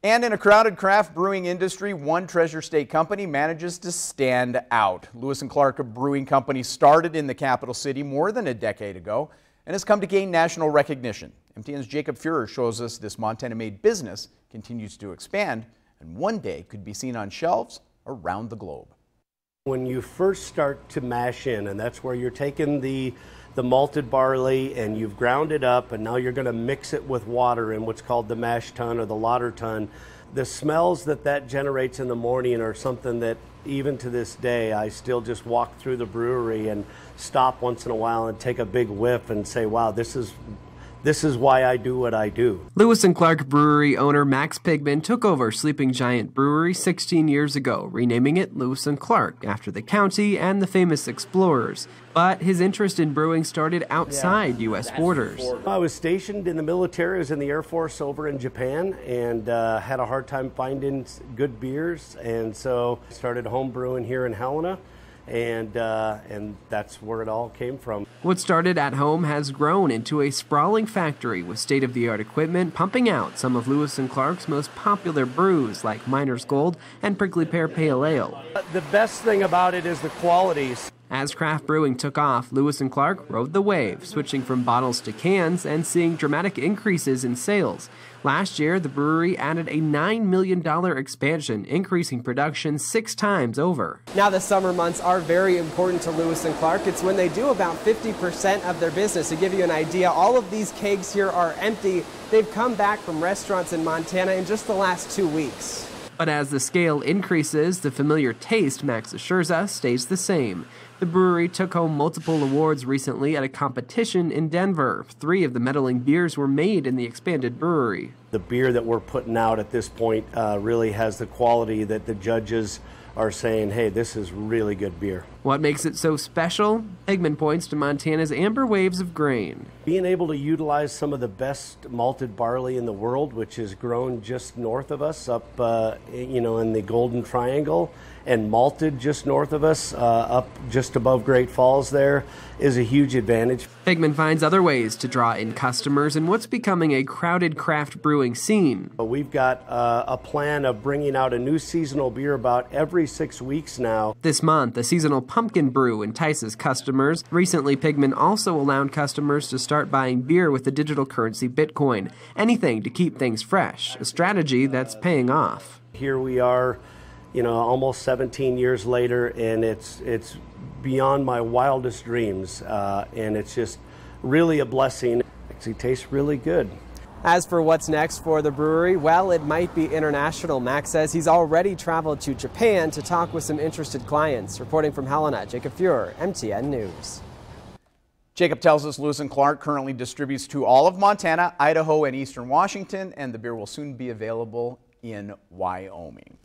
And in a crowded craft brewing industry, one Treasure State company manages to stand out. Lewis & Clark Brewing Company started in the capital city more than a decade ago and has come to gain national recognition. MTN's Jacob Fuhrer shows us this Montana-made business continues to expand and one day could be seen on shelves around the globe. When you first start to mash in, and that's where you're taking the malted barley and you've ground it up, and now you're going to mix it with water in what's called the mash tun or the lauter tun. The smells that generates in the morning are something that even to this day I still just walk through the brewery and stop once in a while and take a big whiff and say, wow, this is why I do what I do. Lewis & Clark Brewery owner Max Pigman took over Sleeping Giant Brewery 16 years ago, renaming it Lewis & Clark after the county and the famous explorers. But his interest in brewing started outside U.S. borders. I was stationed in the military. I was in the Air Force over in Japan and had a hard time finding good beers, and so I started home brewing here in Helena. And that's where it all came from. What started at home has grown into a sprawling factory with state-of-the-art equipment pumping out some of Lewis & Clark's most popular brews like Miner's Gold and Prickly Pear Pale Ale. The best thing about it is the qualities. As craft brewing took off, Lewis & Clark rode the wave, switching from bottles to cans and seeing dramatic increases in sales. Last year, the brewery added a $9 million expansion, increasing production 6 times over. Now the summer months are very important to Lewis & Clark. It's when they do about 50% of their business. To give you an idea, all of these kegs here are empty. They've come back from restaurants in Montana in just the last 2 weeks. But as the scale increases, the familiar taste, Max assures us, stays the same. The brewery took home multiple awards recently at a competition in Denver. 3 of the medaling beers were made in the expanded brewery. The beer that we're putting out at this point really has the quality that the judges are saying, hey, this is really good beer. What makes it so special? Pigman points to Montana's amber waves of grain. Being able to utilize some of the best malted barley in the world, which is grown just north of us, up in the Golden Triangle, and malted just north of us, up just above Great Falls there, is a huge advantage. Pigman finds other ways to draw in customers in what's becoming a crowded craft brewing scene. We've got a plan of bringing out a new seasonal beer about every 6 weeks now. This month, a seasonal pumpkin brew entices customers. Recently, Pigman also allowed customers to start buying beer with the digital currency Bitcoin. Anything to keep things fresh, a strategy that's paying off. Here we are, almost 17 years later, and it's beyond my wildest dreams, and it's just really a blessing. It actually tastes really good. As for what's next for the brewery, well, it might be international. Max says he's already traveled to Japan to talk with some interested clients. Reporting from Helena, Jacob Fuhrer, MTN News. Jacob tells us Lewis & Clark currently distributes to all of Montana, Idaho, and eastern Washington, and the beer will soon be available in Wyoming.